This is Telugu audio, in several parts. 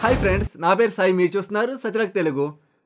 హాయ్ ఫ్రెండ్స్, నా పేరు సాయి. మీరు చూస్తున్నారు సచలక్ Telugu.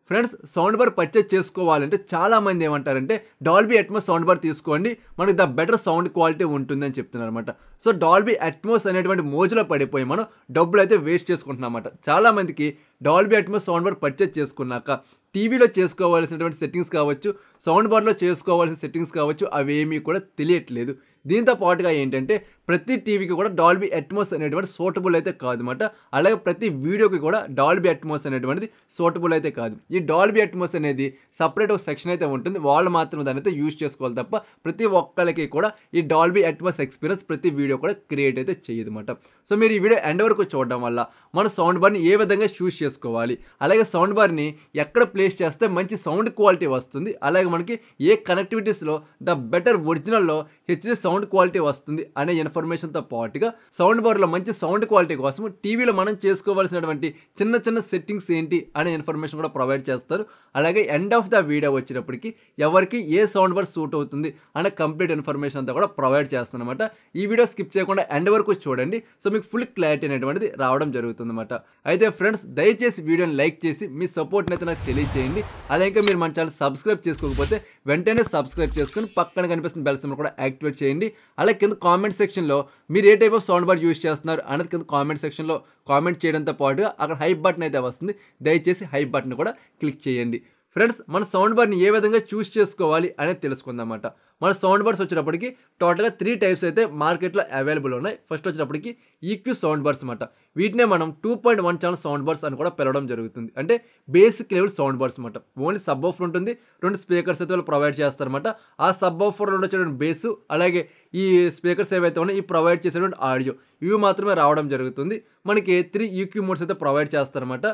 Friends, sound bar purchase చేసుకోవాలంటే చాలామంది ఏమంటారంటే డాల్బీ అట్మాస్ సౌండ్ బార్ తీసుకోండి, మనకి ద బెటర్ సౌండ్ క్వాలిటీ ఉంటుందని చెప్తున్నారు అనమాట. సో డాల్బీ అట్మాస్ అనేటువంటి మోజులో పడిపోయి మనం డబ్బులు అయితే వేస్ట్ చేసుకుంటున్నాం అన్నమాట. చాలామందికి Dolby Atmos sound bar purchase చేసుకున్నాక టీవీలో చేసుకోవాల్సినటువంటి సెట్టింగ్స్ కావచ్చు, సౌండ్ బార్లో చేసుకోవాల్సిన సెట్టింగ్స్ కావచ్చు, అవేమీ కూడా తెలియట్లేదు. దీంతో పాటుగా ఏంటంటే ప్రతి టీవీకి కూడా డాల్బీ అట్మాస్ అనేటువంటి సూటబుల్ అయితే కాదన్నమాట. అలాగే ప్రతి వీడియోకి కూడా డాల్బీ అట్మాస్ అనేటువంటిది సూటబుల్ అయితే కాదు. ఈ డాల్బీ అట్మాస్ అనేది సపరేట్ ఒక సెక్షన్ అయితే ఉంటుంది, వాళ్ళు మాత్రం దాన్ని అయితే యూజ్ చేసుకోవాలి తప్ప ప్రతి ఒక్కరికి కూడా ఈ డాల్బీ అట్మాస్ ఎక్స్పీరియన్స్ ప్రతి వీడియో కూడా క్రియేట్ అయితే చేయదు అన్నమాట. సో మీరు ఈ వీడియో ఎండ్ వరకు చూడడం వల్ల మన సౌండ్ బార్ని ఏ విధంగా చూస్ చేసుకోవాలి, అలాగే సౌండ్ బార్ని ఎక్కడ ప్లేస్ చేస్తే మంచి సౌండ్ క్వాలిటీ వస్తుంది, అలాగే మనకి ఏ కనెక్టివిటీస్లో ద బెటర్ ఒరిజినల్లో హెచ్డి సౌండ్ క్వాలిటీ వస్తుంది అనే ఇన్ఫర్మేషన్తో పాటుగా సౌండ్ బార్లో మంచి సౌండ్ క్వాలిటీ కోసం టీవీలో మనం చేసుకోవాల్సినటువంటి చిన్న చిన్న సెట్టింగ్స్ ఏంటి అనే ఇన్ఫర్మేషన్ కూడా ప్రొవైడ్ చేస్తారు. అలాగే ఎండ్ ఆఫ్ ద వీడియో వచ్చినప్పటికి ఎవరికి ఏ సౌండ్ బార్ సూట్ అవుతుంది అనే కంప్లీట్ ఇన్ఫర్మేషన్ అంతా కూడా ప్రొవైడ్ చేస్తానమాట. ఈ వీడియో స్కిప్ చేయకుండా ఎండ్ వరకు చూడండి, సో మీకు ఫుల్ క్లారిటీ అనేటువంటిది రావడం జరుగుతుందన్నమాట. అయితే ఫ్రెండ్స్, దయచేసి వీడియోని లైక్ చేసి మీ సపోర్ట్ని అయితే నాకు తెలియజేయండి. అలాగే మీరు మన ఛానల్ సబ్స్క్రైబ్ చేసుకోకపోతే వెంటనే సబ్స్క్రైబ్ చేసుకుని పక్కన కనిపిస్తున్న బెల్ సింబల్ కూడా యాక్టివేట్ చేయండి. అలాగే కింద కామెంట్ సెక్షన్లో మీరు ఏ type of sound bar use చేస్తున్నారు అనేది కింద కామెంట్ సెక్షన్లో కామెంట్ చేయడంతో పాటుగా అక్కడ హైప్ బటన్ అయితే వస్తుంది, దయచేసి హైప్ బటన్ కూడా క్లిక్ చేయండి. ఫ్రెండ్స్, మన సౌండ్ బార్ని ఏ విధంగా చూస్ చేసుకోవాలి అనేది తెలుసుకుందామన్నమాట. మన సౌండ్ బార్స్ వచ్చేటప్పటికి టోటల్గా 3 టైప్స్ అయితే మార్కెట్లో అవైలబుల్ ఉన్నాయి. ఫస్ట్ వచ్చేటప్పటికి ఈక్యూ సౌండ్ బార్స్ అన్నమాట. వీటినే మనం 2.1 ఛానల్ సౌండ్ బార్స్ అని కూడా పిలవడం జరుగుతుంది. అంటే బేసిక్ లెవెల్ సౌండ్ బార్స్ అన్నమాట. ఓన్లీ సబ్ ఆఫర్ ఉంటుంది, 2 స్పీకర్స్ అయితే వాళ్ళు ప్రొవైడ్ చేస్తారన్నమాట. ఆ సబ్ ఆఫర్లో వచ్చేటువంటి బేసు అలాగే ఈ స్పీకర్స్ ఏవైతే ఉన్నాయో ఈ ప్రొవైడ్ చేసేటువంటి ఆడియో ఇవి మాత్రమే రావడం జరుగుతుంది. మనకి 3 ఈక్యూ మోడ్స్ అయితే ప్రొవైడ్ చేస్తారన్నమాట.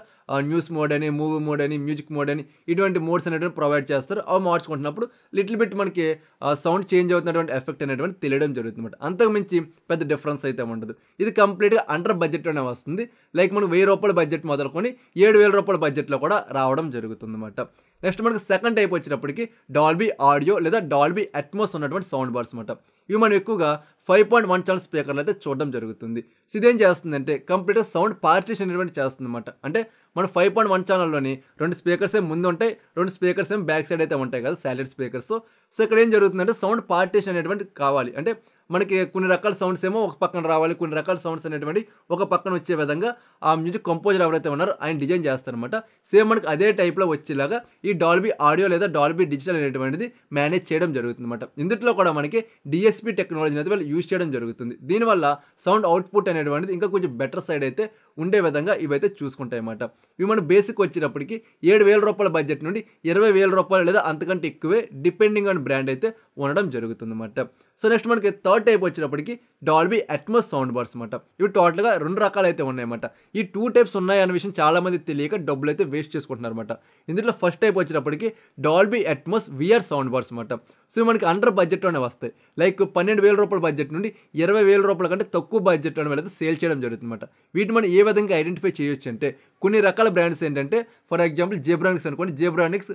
న్యూస్ మోడ్ అని, మూవీ మోడ్ అని, మ్యూజిక్ మోడ్ అని ఇటువంటి మోడ్స్ అనేటువంటి ప్రొవైడ్ చేస్తారు. అవి మార్చుకుంటున్నప్పుడు లిటిల్ బిట్ మనకి సౌండ్ చేంజ్ అవుతున్నటువంటి ఎఫెక్ట్ అనేటువంటి తెలియడం జరుగుతుంది అనమాట. అంతకు మించి పెద్ద డిఫరెన్స్ అయితే ఉండదు. ఇది కంప్లీట్గా అండర్ బడ్జెట్లోనే వస్తుంది. లైక్ మనకు ₹1000 బడ్జెట్ మొదలుకొని ₹7000 బడ్జెట్లో కూడా రావడం జరుగుతుంది అనమాట. నెక్స్ట్ మనకి సెకండ్ టైప్ వచ్చేటప్పటికి డాల్బీ ఆడియో లేదా డాల్బీ అట్మాస్ ఉన్నటువంటి సౌండ్ బార్స్ అనమాట. ఇవి మనం ఎక్కువగా 5.1 ఛానల్ స్పీకర్లు అయితే చూడడం జరుగుతుంది. సో ఇదేం చేస్తుందంటే కంప్లీట్గా సౌండ్ పార్టిషన్ అనేటువంటి చేస్తుంది అనమాట. అంటే మన 5.1 ఛానల్లోని 2 స్పీకర్స్ ఏమో ముందు ఉంటాయి, 2 స్పీకర్స్ ఏమో బ్యాక్ సైడ్ అయితే ఉంటాయి కదా, సాలిడ్ స్పీకర్స్. సో ఇక్కడ ఏం జరుగుతుందంటే సౌండ్ పార్టిషన్ అనేటువంటి కావాలి అంటే మనకి కొన్ని రకాల సౌండ్స్ ఏమో ఒక పక్కన రావాలి, కొన్ని రకాల సౌండ్స్ అనేటువంటి ఒక పక్కన వచ్చే విధంగా ఆ మ్యూజిక్ కంపోజర్ ఎవరైతే ఉన్నారో ఆయన డిజైన్ చేస్తారనమాట. సేమ్ మనకి అదే టైప్లో వచ్చేలాగా ఈ డాల్బీ ఆడియో లేదా డాల్బీ డిజిటల్ అనేటువంటిది మేనేజ్ చేయడం జరుగుతుంది అనమాట. ఇందులో కూడా మనకి డిఎస్పీ టెక్నాలజీని అయితే వాళ్ళు యూజ్ చేయడం జరుగుతుంది. దీనివల్ల సౌండ్ అవుట్పుట్ అనేటువంటిది ఇంకా కొంచెం బెటర్ సైడ్ అయితే ఉండే విధంగా ఇవైతే చూసుకుంటాయి అన్నమాట. ఇవి మన బేసిక్ వచ్చేటప్పటికి ₹7,000 బడ్జెట్ నుండి ₹20,000 లేదా అంతకంటే ఎక్కువే డిపెండింగ్ ఆన్ బ్రాండ్ అయితే ఉండడం జరుగుతుంది అన్నమాట. సో నెక్స్ట్ మనకి థర్డ్ టైప్ వచ్చేటప్పటికి డాల్బీ అట్మాస్ సౌండ్ బార్స్ అనమాట. ఇవి టోటల్గా 2 రకాలు అయితే ఉన్నాయన్నమాట. ఈ 2 టైప్స్ ఉన్నాయి అనే విషయం చాలామంది తెలియక డబ్బులు అయితే వేస్ట్ చేసుకుంటున్నారు అనమాట. ఇందులో ఫస్ట్ టైప్ వచ్చేటప్పటికి Dolby Atmos VR sound bars అనమాట. సో మనకి అండర్ బడ్జెట్లోనే వస్తాయి. లైక్ ₹12,000 బడ్జెట్ నుండి ₹20,000 కంటే తక్కువ బడ్జెట్లోనే అయితే సేల్ చేయడం జరుగుతుంది అనమాట. వీటిని మనం ఏ విధంగా ఐడెంటిఫై చేయొచ్చు అంటే కొన్ని రకాల బ్రాండ్స్ ఏంటంటే ఫర్ ఎగ్జాంపుల్ జేబ్రానిక్స్ అనుకోండి, Zebronics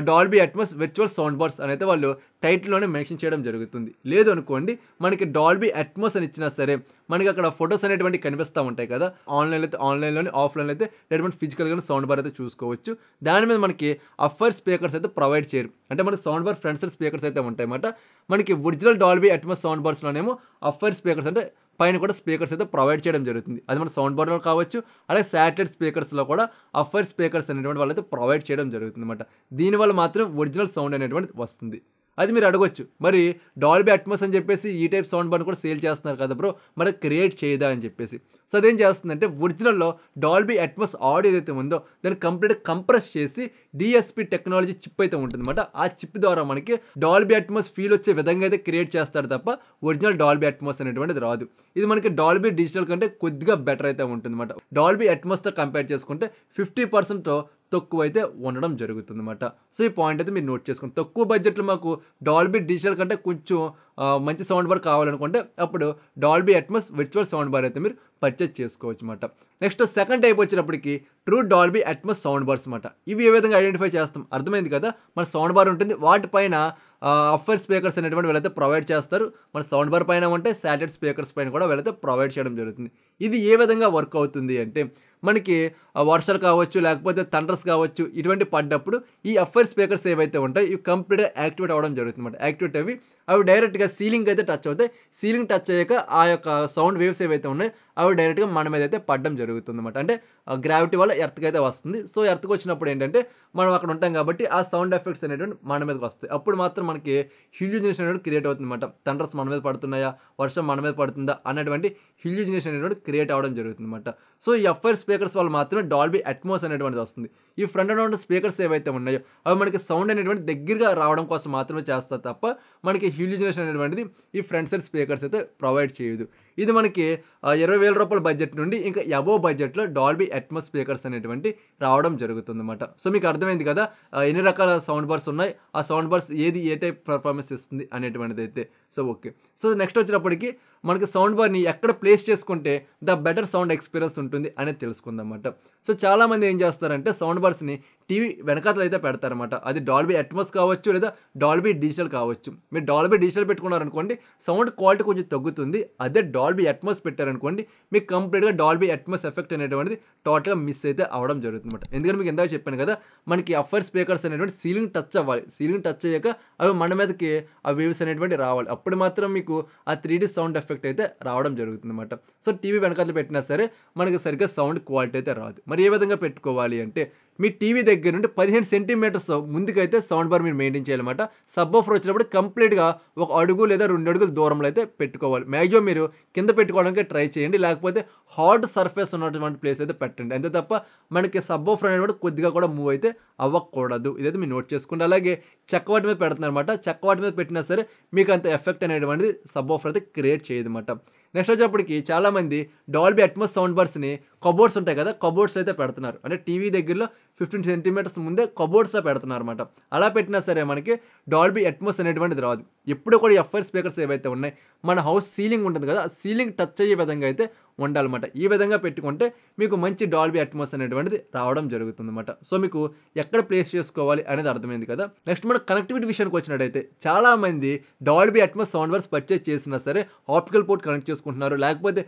Dolby Atmos virtual sound bars అని అయితే వాళ్ళు టైటిల్లోనే మెన్షన్ చేయడం జరుగుతుంది. లేదు అనుకోండి మనకి డాల్బీ అట్మాస్ అని ఇచ్చినా సరే మనకి అక్కడ ఫొటోస్ అనేటువంటి కనిపిస్తూ ఉంటాయి కదా, ఆన్లైన్లోని ఆఫ్లైన్లో అయితే డైరెక్ట్ ఫిజికల్గా సౌండ్ బార్ అయితే చూసుకోవచ్చు. దాని మీద మనకి అఫర్ స్పీకర్స్ అయితే ప్రొవైడ్ చేయరు. అంటే మనకి sound bar front side speakers అయితే ఉంటాయి అన్నమాట. మనకి ఒరిజినల్ డాల్బీ అట్మాస్ సౌండ్ బార్స్లోనేమో అఫర్ స్పీకర్స్ అంటే పైన కూడా స్పీకర్స్ అయితే ప్రొవైడ్ చేయడం జరుగుతుంది. అది మన సౌండ్ బార్లో కావచ్చు, అలాగే శాటిలైట్ స్పీకర్స్లో కూడా అఫర్ స్పీకర్స్ అనేటువంటి వాళ్ళైతే ప్రొవైడ్ చేయడం జరుగుతుంది అనమాట. దీనివల్ల మాత్రం ఒరిజినల్ సౌండ్ అనేటువంటిది వస్తుంది. అది మీరు అడగొచ్చు, మరి డాల్బీ అట్మాస్ అని చెప్పేసి ఈ టైప్ సౌండ్ బార్ని కూడా సేల్ చేస్తున్నారు కదా బ్రో, మరి క్రియేట్ చేయదా అని చెప్పేసి. సో అదేం చేస్తుందంటే ఒరిజినల్లో డాల్బీ అట్మాస్ ఆడియో ఏదైతే ఉందో దాన్ని కంప్లీట్గా కంప్రెస్ చేసి డిఎస్పీ టెక్నాలజీ చిప్ అయితే ఉంటుందన్నమాట. ఆ చిప్ ద్వారా మనకి డాల్బీ అట్మాస్ ఫీల్ వచ్చే విధంగా అయితే క్రియేట్ చేస్తారు తప్ప ఒరిజినల్ డాల్బీ అట్మాస్ అనేటువంటిది రాదు. ఇది మనకి డాల్బీ డిజిటల్ కంటే కొద్దిగా బెటర్ అయితే ఉంటుందన్నమాట. డాల్బీ అట్మాస్తో కంపేర్ చేసుకుంటే 50% తక్కువ అయితే ఉండడం జరుగుతుంది అనమాట. సో ఈ పాయింట్ అయితే మీరు నోట్ చేసుకోండి. తక్కువ బడ్జెట్లో మాకు డాల్బీ డిజిటల్ కంటే కొంచెం మంచి సౌండ్ బార్ కావాలనుకుంటే అప్పుడు Dolby Atmos virtual sound bar అయితే మీరు పర్చేజ్ చేసుకోవచ్చు అనమాట. నెక్స్ట్ సెకండ్ టైప్ వచ్చేటప్పటికి true Dolby Atmos sound bars అనమాట. ఇవి ఏ విధంగా ఐడెంటిఫై చేస్తాం అర్థమైంది కదా. మన సౌండ్ బార్ ఉంటుంది, వాటిపైన అఫర్ స్పీకర్స్ అనేటువంటి వీళ్ళైతే ప్రొవైడ్ చేస్తారు. మన సౌండ్ బార్ పైన ఉంటే శాటిలైట్ స్పీకర్స్ పైన కూడా వీళ్ళైతే ప్రొవైడ్ చేయడం జరుగుతుంది. ఇది ఏ విధంగా వర్క్ అవుతుంది అంటే మనకి వర్షాలు కావచ్చు, లేకపోతే థండర్స్ కావచ్చు, ఇటువంటి పడ్డప్పుడు ఈ అఫర్ స్పీకర్స్ ఏవైతే ఉంటాయో ఇవి కంప్లీట్గా యాక్టివేట్ అవ్వడం జరుగుతుంది అనమాట. యాక్టివేట్ అవి డైరెక్ట్గా సీలింగ్ అయితే టచ్ అవుతాయి. సీలింగ్ టచ్ అయ్యాక ఆ యొక్క సౌండ్ వేవ్స్ ఏవైతే ఉన్నాయో అవి డైరెక్ట్గా మన మీద అయితే పడడం జరుగుతుంది అనమాట. అంటే గ్రావిటీ వల్ల ఎర్త్కి అయితే వస్తుంది. సో ఎర్త్కి వచ్చినప్పుడు ఏంటంటే మనం అక్కడ ఉంటాం కాబట్టి ఆ సౌండ్ ఎఫెక్ట్స్ అనేటువంటి మన మీదకి వస్తాయి. అప్పుడు మాత్రం మనకి హ్యూలిజినేషన్ అనేది క్రియేట్ అవుతుంది అనమాట. థండర్స్ మన మీద పడుతున్నాయా, వర్షం మన మీద పడుతుందా అన్నటువంటి హ్యూలిజినేషన్ అనేటువంటి క్రియేట్ అవ్వడం జరుగుతుంది అనమాట. సో ఈ అఫైర్ స్పీకర్స్ వల్ల మాత్రమే డాల్బీ అట్మాస్ అనేటువంటిది వస్తుంది. ఈ ఫ్రంట్ అండ్ ఉన్న స్పీకర్స్ ఏవైతే ఉన్నాయో అవి మనకి సౌండ్ అనేటువంటి దగ్గరగా రావడం కోసం మాత్రమే చేస్తారు తప్ప మనకి హ్యూలిజినేషన్ అనేటువంటిది ఈ ఫ్రంట్ సైడ్ స్పీకర్స్ అయితే ప్రొవైడ్ చేయదు. ఇది మనకి 20,000 రూపాయల బడ్జెట్ నుండి ఇంకా అబోవ్ బడ్జెట్లో డాల్బీ అట్మాస్ స్పీకర్స్ అనేటువంటి రావడం జరుగుతుంది అనమాట. సో మీకు అర్థమైంది కదా ఎన్ని రకాల సౌండ్ బార్స్ ఉన్నాయి, ఆ సౌండ్ బార్స్ ఏది ఏ టైప్ పర్ఫార్మెన్స్ ఇస్తుంది అనేటువంటిది అయితే. సో ఓకే, సో నెక్స్ట్ వచ్చినప్పటికీ మనకి సౌండ్ బార్ని ఎక్కడ ప్లేస్ చేసుకుంటే ద బెటర్ సౌండ్ ఎక్స్పీరియన్స్ ఉంటుంది అనేది తెలుసుకుందాం అన్నమాట. సో చాలామంది ఏం చేస్తారంటే సౌండ్ బార్స్ని టీవీ వెనకాతలు అయితే పెడతారన్నమాట. అది డాల్బీ అట్మాస్ కావచ్చు లేదా డాల్బీ డిజిటల్ కావచ్చు. మీరు డాల్బీ డిజిటల్ పెట్టుకున్నారనుకోండి సౌండ్ క్వాలిటీ కొంచెం తగ్గుతుంది. అదే డాల్బీ అట్మాస్ పెట్టారనుకోండి మీకు కంప్లీట్గా డాల్బీ అట్మాస్ ఎఫెక్ట్ అనేటువంటిది టోటల్గా మిస్ అయితే అవ్వడం జరుగుతుంది అనమాట. ఎందుకంటే మీకు ఎందాక చెప్పాను కదా మనకి అఫర్ స్పీకర్స్ అనేటువంటి సీలింగ్ టచ్ అవ్వాలి. సీలింగ్ టచ్ అయ్యాక అవి మన మీదకి ఆ వేవ్స్ అనేటువంటి రావాలి. అప్పుడు మాత్రం మీకు ఆ 3D సౌండ్ ఎఫెక్ట్ అయితే రావడం జరుగుతుంది అనమాట. సో టీవీ వెనకాల పెట్టినా సరే మనకి సరిగ్గా సౌండ్ క్వాలిటీ అయితే రాదు. మరి ఏ విధంగా పెట్టుకోవాలి అంటే మీ టీవీ దగ్గర నుండి 15 సెంటీమీటర్స్ ముందుకైతే సౌండ్ బార్ మీరు మెయింటైన్ చేయాలన్నమాట. సబ్ ఆఫర్ వచ్చినప్పుడు కంప్లీట్గా 1 అడుగు లేదా 2 అడుగుల దూరంలో అయితే పెట్టుకోవాలి. మ్యాక్సిమం మీరు కింద పెట్టుకోవడానికి ట్రై చేయండి, లేకపోతే హార్డ్ సర్ఫేస్ ఉన్నటువంటి ప్లేస్ అయితే పెట్టండి. అంతే తప్ప మనకి సబ్ ఆఫర్ అనేటువంటి కొద్దిగా కూడా మూవ్ అయితే అవ్వకూడదు. ఇదైతే మీరు నోట్ చేసుకోండి. అలాగే చెక్కవాటి మీద పెడుతున్నారు అనమాట. చెక్కవాటి మీద పెట్టినా సరే మీకు అంత ఎఫెక్ట్ అనేటువంటిది సబ్ ఆఫర్ అయితే క్రియేట్ చేయదు అనమాట. నెక్స్ట్ వచ్చేప్పటికి చాలామంది డాల్బీ అట్మాస్ సౌండ్ బార్స్ని కబోర్డ్స్ ఉంటాయి కదా, కబోర్డ్స్లో అయితే పెడుతున్నారు. అంటే టీవీ దగ్గరలో 15 సెంటీమీటర్స్ ముందే కబోర్డ్స్లో పెడుతున్నారు అనమాట. అలా పెట్టినా సరే మనకి డాల్బీ అట్మాస్ అనేటువంటిది రాదు. ఎప్పుడు కూడా ఎఫ్ఐఆర్ స్పీకర్స్ ఏవైతే ఉన్నాయి మన హౌస్ సీలింగ్ ఉంటుంది కదా, సీలింగ్ టచ్ అయ్యే విధంగా అయితే ఉండాలన్నమాట. ఈ విధంగా పెట్టుకుంటే మీకు మంచి డాల్బీ అట్మాస్ అనేటువంటిది రావడం జరుగుతుంది అనమాట. సో మీకు ఎక్కడ ప్లేస్ చేసుకోవాలి అనేది అర్థమైంది కదా. నెక్స్ట్ మన కనెక్టివిటీ విషయానికి వచ్చినట్టయితే చాలామంది Dolby Atmos sound bars purchase చేసినా సరే ఆప్టికల్ పోర్ట్ కనెక్ట్ చేసుకుంటున్నారు, లేకపోతే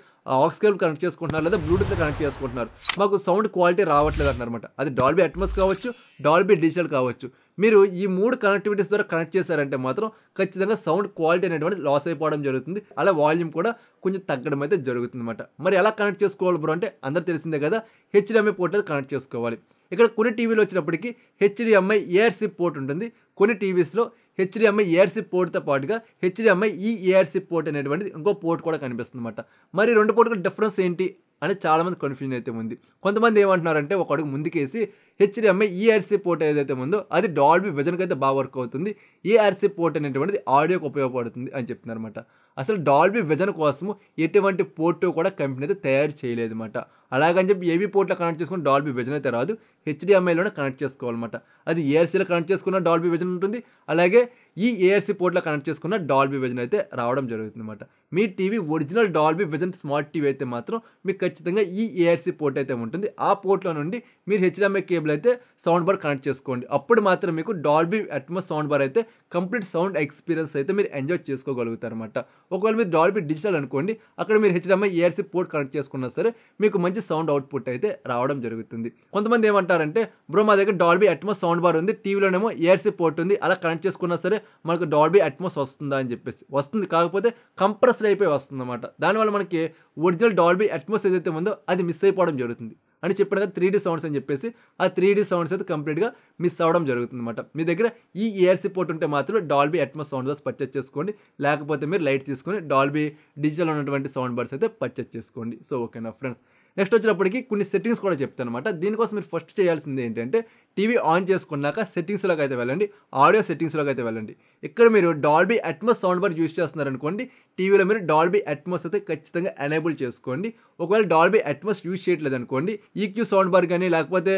ఆక్స్ కేబుల్ కనెక్ట్ చేసుకుంటున్నారు, లేదా బ్లూటూత్ కనెక్ట్ చేసుకుంటున్నారు. మాకు సౌండ్ క్వాలిటీ రావట్లేదు అంటారనమాట. అది డాల్బీ అట్మాస్ కావచ్చు, డాల్బీ డిజిటల్ కావచ్చు. మీరు ఈ 3 కనెక్టివిటీస్ ద్వారా కనెక్ట్ చేశారంటే మాత్రం ఖచ్చితంగా సౌండ్ క్వాలిటీ అనేటువంటి లాస్ అయిపోవడం జరుగుతుంది. అలా వాల్యూమ్ కూడా కొంచెం తగ్గడం అయితే జరుగుతుంది అనమాట. మరి ఎలా కనెక్ట్ చేసుకోవాలి బ్రో అంటే అందరూ తెలిసిందే కదా, HDMI పోర్ట్ అయితే కనెక్ట్ చేసుకోవాలి. ఇక్కడ కొన్ని టీవీలో వచ్చినప్పటికీ HDMI ARC పోర్ట్ ఉంటుంది. కొన్ని టీవీస్లో HDMI ARC పోర్ట్తో పాటుగా HDMI EARC పోర్ట్ అనేటువంటిది ఇంకో పోర్ట్ కూడా కనిపిస్తుంది అనమాట. మరి 2 పోర్టుల డిఫరెన్స్ ఏంటి అని చాలామంది కన్ఫ్యూజన్ అయితే ఉంది. కొంతమంది ఏమంటున్నారంటే ఒక అడుగు ముందుకేసి HDMI EARC పోర్ట్ ఏదైతే ఉందో అది డాల్బీ విజన్కి అయితే బాగా వర్క్ అవుతుంది, EARC పోర్ట్ అనేటువంటిది ఆడియోకి ఉపయోగపడుతుంది అని చెప్తున్నారు అనమాట. అసలు డాల్బీ విజన్ కోసము ఎటువంటి పోర్టు కూడా కంపెనీ అయితే తయారు చేయలేదు అనమాట. అలాగని చెప్పి ఏవి పోర్ట్లో కనెక్ట్ చేసుకుని డాల్బీ విజన్ అయితే రాదు, HDMIలోనే కనెక్ట్ చేసుకోవాలన్నమాట. అది ARCలో కనెక్ట్ చేసుకున్న డాల్బీ విజన్ ఉంటుంది, అలాగే ఈ ARC పోర్ట్లో కనెక్ట్ చేసుకున్న డాల్బీ విజన్ అయితే రావడం జరుగుతుంది అనమాట. మీ TV original Dolby vision smart TV అయితే మాత్రం మీకు ఖచ్చితంగా ఈ ARC పోర్ట్ అయితే ఉంటుంది. ఆ పోర్ట్లో నుండి మీరు HDMI కేబుల్ అయితే సౌండ్ బార్ కనెక్ట్ చేసుకోండి. అప్పుడు మాత్రం మీకు డాల్బీ అట్మాస్ సౌండ్ బార్ అయితే కంప్లీట్ సౌండ్ ఎక్స్పీరియన్స్ అయితే మీరు ఎంజాయ్ చేసుకోగలుగుతారు అనమాట. ఒకవేళ మీరు డాల్బీ డిజిటల్ అనుకోండి, అక్కడ మీరు HDMI ARC పోర్ట్ కనెక్ట్ చేసుకున్నా సరే మీకు మంచి సౌండ్ అవుట్పుట్ అయితే రావడం జరుగుతుంది. కొంతమంది ఏమంటారంటే బ్రో మా దగ్గర డాల్బీ అట్మాస్ సౌండ్ బార్ ఉంది, టీవీలోనేమో ARC పోర్ట్ ఉంది, అలా కనెక్ట్ చేసుకున్నా సరే మనకు డాల్బీ అట్మాస్ వస్తుందా అని చెప్పేసి. వస్తుంది, కాకపోతే కంప్రెసర్ అయిపోయి వస్తుంది అనమాట. దానివల్ల మనకి ఒరిజినల్ డాల్బీ అట్మాస్ ఏదైతే ఉందో అది మిస్ అయిపోవడం జరుగుతుంది. అని చెప్పాను కదా 3D సౌండ్స్ అని చెప్పేసి, ఆ 3D సౌండ్స్ అయితే కంప్లీట్గా మిస్ అవ్వడం జరుగుతుంది అనమాట. మీ దగ్గర ఈ ARC పోర్ట్ ఉంటే మాత్రం Dolby Atmos sound bars purchase చేసుకోండి, లేకపోతే మీరు లైట్ తీసుకొని డాల్బీ డిజిటల్ ఉన్నటువంటి సౌండ్ బార్స్ అయితే పర్చేస్ చేసుకోండి. సో ఓకేనా ఫ్రెండ్స్, నెక్స్ట్ వచ్చేటప్పటికి కొన్ని సెట్టింగ్స్ కూడా చెప్తానమాట. దీనికోసం మీరు ఫస్ట్ చేయాల్సింది ఏంటంటే టీవీ ఆన్ చేసుకున్నాక సెట్టింగ్స్‌లోకి అయితే వెళ్ళండి. ఆడియో సెట్టింగ్స్‌లోకి అయితే వెళ్ళండి. ఇక్కడ మీరు Dolby Atmos sound bar use చేస్తున్నారనుకోండి, టీవీలో మీరు డాల్బీ అట్మాస్ అయితే ఖచ్చితంగా ఎనేబుల్ చేసుకోండి. ఒకవేళ డాల్బీ అట్మాస్ యూజ్ చేయట్లేదనుకోండి, ఈక్యూ సౌండ్ బార్ గాని లేకపోతే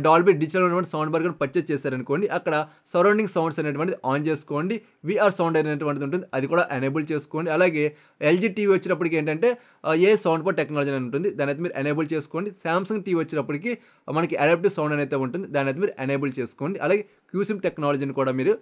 డాల్బీ డిజిటల్ ఉన్నటువంటి సౌండ్ బార్ గాని పర్చేజ్ చేశారనుకోండి, అక్కడ సరౌండింగ్ సౌండ్స్ అనేటువంటిది ఆన్ చేసుకోండి. వీఆర్ సౌండ్ అనేటువంటిది ఉంటుంది, అది కూడా ఎనేబుల్ చేసుకోండి. అలాగే ఎల్జీ టీవీ వచ్చినప్పటికి ఏంటంటే ఏ సౌండ్ బార్ టెక్నాలజీ అని ఉంటుంది, దాన్ని అయితే మీరు ఎనేబుల్ చేసుకోండి. సామ్సంగ్ టీవీ వచ్చినప్పటికి మనకి అడాప్టివ్ సౌండ్ అనేది ఉంటుంది, దాన్ని అయితే మీరు ఎనేబుల్ చేసుకోండి. అలాగే క్యూసిమ్ టెక్నాలజీని కూడా మీరు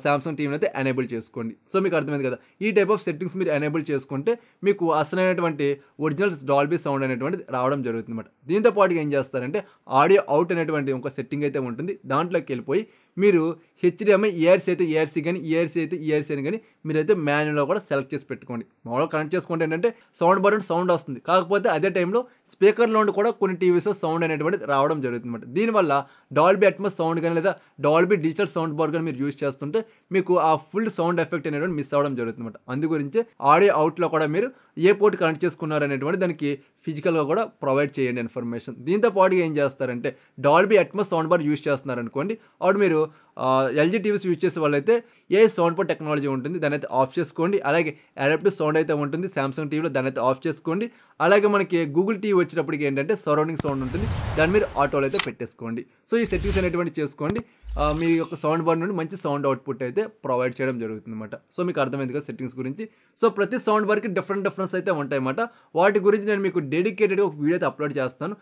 సామ్సంగ్ టీవీని అయితే ఎనేబుల్ చేసుకోండి. సో మీకు అర్థమైంది కదా, ఈ టైప్ ఆఫ్ సెట్టింగ్స్ మీరు ఎనేబుల్ చేసుకుంటే మీకు అసలైనటువంటి ఒరిజినల్ డాల్బీ సౌండ్ అనేటువంటిది రావడం జరుగుతుంది అనమాట. దీంతో పాటుగా ఏం చేస్తారంటే ఆడియో అవుట్ అనేటువంటి ఒక సెట్టింగ్ అయితే ఉంటుంది, దాంట్లోకి వెళ్ళిపోయి మీరు హెచ్డిఎంఐ ఏఆర్సీ అయితే ఏఆర్సీ కానీ ఈఆర్సీ అయితే ఈఆర్సీ అని కానీ మీరైతే మాన్యువల్లో కూడా సెలెక్ట్ చేసి పెట్టుకోండి. మామూలుగా కనెక్ట్ చేసుకుంటే ఏంటంటే సౌండ్ బార్ సౌండ్ వస్తుంది, కాకపోతే అదే టైంలో స్పీకర్లో కూడా కొన్ని టీవీస్లో సౌండ్ అనేటువంటిది రావడం జరుగుతుంది అనమాట. దీనివల్ల డాల్బీ అట్మాస్ సౌండ్ కానీ లేదా డాల్బీ డిజిటల్ సౌండ్ బార్ కానీ మీరు యూజ్ చేస్తుంటే మీకు ఆ ఫుల్ సౌండ్ ఎఫెక్ట్ అనేటువంటి మిస్ అవ్వడం జరుగుతుంది అనమాట. అందు గురించి ఆడియో అవుట్లో కూడా మీరు ఏ పోర్ట్ కనెక్ట్ చేసుకున్నారు అనేటువంటి దానికి ఫిజికల్గా కూడా ప్రొవైడ్ చేయండి ఇన్ఫర్మేషన్. దీంతో పాటుగా ఏం చేస్తారంటే Dolby Atmos sound bar use చేస్తున్నారు అనుకోండి, అప్పుడు మీరు ఎల్జీ టీవీస్ యూజ్ చేసే వాళ్ళైతే ఏ సౌండ్ బార్ టెక్నాలజీ ఉంటుంది దాన్ని అయితే ఆఫ్ చేసుకోండి. అలాగే అడాప్టివ్ సౌండ్ అయితే ఉంటుంది సామ్సంగ్ టీవీలో, దాన్ని అయితే ఆఫ్ చేసుకోండి. అలాగే మనకి గూగుల్ టీవీ వచ్చినప్పటికి ఏంటంటే సరౌండింగ్ సౌండ్ ఉంటుంది, దాన్ని మీరు ఆటోలో అయితే పెట్టేసుకోండి. సో ఈ సెట్టింగ్స్ అనేటువంటి చేసుకోండి, మీ యొక్క సౌండ్ బార్ నుండి మంచి సౌండ్ అవుట్పుట్ అయితే ప్రొవైడ్ చేయడం జరుగుతుంది అనమాట. సో మీకు అర్థమైంది కదా సెట్టింగ్స్ గురించి. సో ప్రతి సౌండ్ బార్కి డిఫరెన్స్ అయితే ఉంటాయన్నమాట. వాటి గురించి నేను మీకు డెడికేటెడ్గా ఒక వీడియో అయితే అప్లోడ్ చేస్తాను.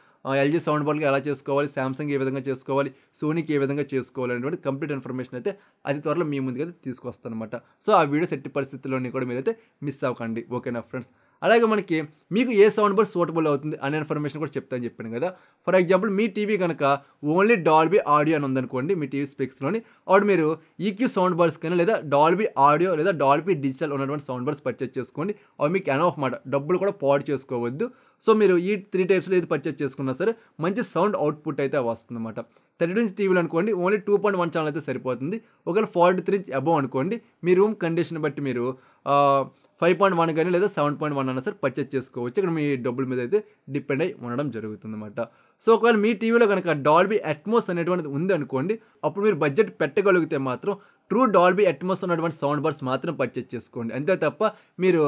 ఎల్జీ సౌండ్ బార్కి ఎలా చేసుకోవాలి, సామ్సంగ్ ఏ విధంగా చేసుకోవాలి, సోనీకి ఏ విధంగా చేసుకోవాలి అనేటువంటి కంప్లీట్ ఇన్ఫర్మేషన్ అయితే అది త్వరలో మీ ముందుగా తీసుకొస్తాను అనమాట. సో ఆ వీడియోస్ ఎట్టి పరిస్థితుల్లోని కూడా మీరైతే మిస్ అవ్వకండి, ఓకేనా ఫ్రెండ్స్. అలాగే మనకి మీకు ఏ సౌండ్ బార్ సూటబుల్ అవుతుంది అనే ఇన్ఫర్మేషన్ కూడా చెప్తాను చెప్పాను కదా. ఫర్ ఎగ్జాంపుల్ మీ టీవీ కనుక ఓన్లీ డాల్బీ ఆడియో అని ఉందనుకోండి మీ టీవీ స్పెక్స్లోని, అప్పుడు మీరు ఈక్యూ సౌండ్ బార్స్ కానీ లేదా డాల్బీ ఆడియో లేదా డాల్బీ డిజిటల్ ఉన్నటువంటి సౌండ్ బార్స్ పర్చేజ్ చేసుకోండి. అవి మీకు ఎనఫ్ మాట, డబ్బులు కూడా పాడు చేసుకోవద్దు. సో మీరు ఈ 3 టైప్స్లో ఏది పర్చేజ్ చేసుకున్నా సరే మంచి సౌండ్ అవుట్పుట్ అయితే వస్తుంది అనమాట. 32 ఇంచ్ టీవీలు అనుకోండి ఓన్లీ 2.1 ఛానల్ అయితే సరిపోతుంది. ఒకవేళ 43 ఇంచ్ అబవ్ అనుకోండి మీ రూమ్ కండిషన్ బట్టి మీరు 5.1 కానీ లేదా 7.1 అన్నా సరే పర్చేజ్ చేసుకోవచ్చు. ఇక్కడ మీ డబ్బుల మీద అయితే డిపెండ్ అయి ఉండడం జరుగుతుంది అనమాట. సో ఒకవేళ మీ టీవీలో కనుక డాల్బీ అట్మాస్ అనేటువంటిది ఉంది అనుకోండి, అప్పుడు మీరు బడ్జెట్ పెట్టగలిగితే మాత్రం ట్రూ డాల్బీ అట్మాస్ ఉన్నటువంటి సౌండ్ బార్స్ మాత్రం పర్చేజ్ చేసుకోండి. అంతే తప్ప మీరు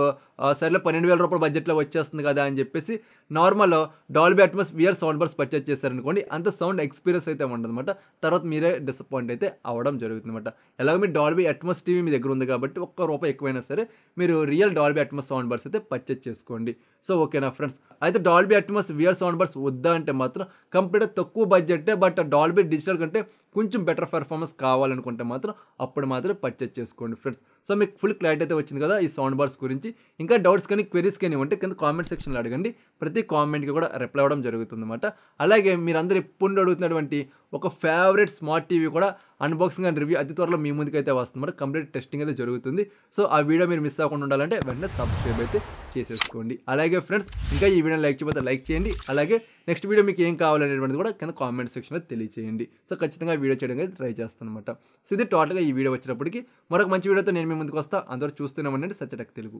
సరేలే 12,000 రూపాయల బడ్జెట్లో వచ్చేస్తుంది కదా అని చెప్పేసి normal Dolby Atmos VR sound bars purchase చేశారనుకోండి, అంత సౌండ్ ఎక్స్పీరియన్స్ అయితే ఉండదన్నమాట. తర్వాత మీరే డిసప్పాయింట్ అయితే అవ్వడం జరుగుతుందన్నమాట. ఎలాగో మీరు డాల్బీ అట్మాస్ టీవీ మీ దగ్గర ఉంది కాబట్టి ₹1 ఎక్కువైనా సరే మీరు real Dolby Atmos sound bars అయితే పర్చేజ్ చేసుకోండి. సో ఓకేనా ఫ్రెండ్స్. అయితే Dolby Atmos VR sound bars వద్దా అంటే మాత్రం కంప్లీట్గా తక్కువ బడ్జెటే, బట్ డాల్బీ డిజిటల్ కంటే కొంచెం బెటర్ పెర్ఫార్మెన్స్ కావాలనుకుంటే మాత్రం అప్పుడు మాత్రం పర్చేజ్ చేసుకోండి ఫ్రెండ్స్. సో మీకు ఫుల్ క్లారిటీ అయితే వచ్చింది కదా ఈ సౌండ్ బార్స్ గురించి. ఇంకా డౌట్స్ కానీ క్వెరీస్ కానీ ఉంటే కింద కామెంట్ సెక్షన్లో అడగండి, ప్రతి కామెంట్కి కూడా రిప్లై అవ్వడం జరుగుతుంది అనమాట. అలాగే మీరందరూ ఎప్పుడు అడుగుతున్నటువంటి ఒక ఫేవరెట్ స్మార్ట్ టీవీ కూడా అన్బాక్సింగ్ అండ్ రివ్యూ అతి త్వరలో మీ ముందుకు అయితే వస్తుంది, కంప్లీట్ టెస్టింగ్ అయితే జరుగుతుంది. సో ఆ వీడియో మీరు మిస్ అవ్వకుండా ఉండాలంటే వెంటనే సబ్స్క్రైబ్ అయితే చేసేసుకోండి. అలాగే ఫ్రెండ్స్ ఇంకా ఈ వీడియోని లైక్ చేయకపోతే లైక్ చేయండి. అలాగే నెక్స్ట్ వీడియో మీకు ఏం కావాలనేటువంటిది కూడా కింద కామెంట్ సెక్షన్లో తెలియచేయండి. సో ఖచ్చితంగా వీడియో చేయడానికి అయితే ట్రై చేస్తాను అనమాట. సో ఇది టోటల్గా ఈ వీడియో వచ్చినప్పటికీ మరొక మంచి వీడియోతో నేను మీ ముందుకు వస్తాను. అందరూ చూస్తూనే ఉండండి సత్య టెక్ తెలుగు.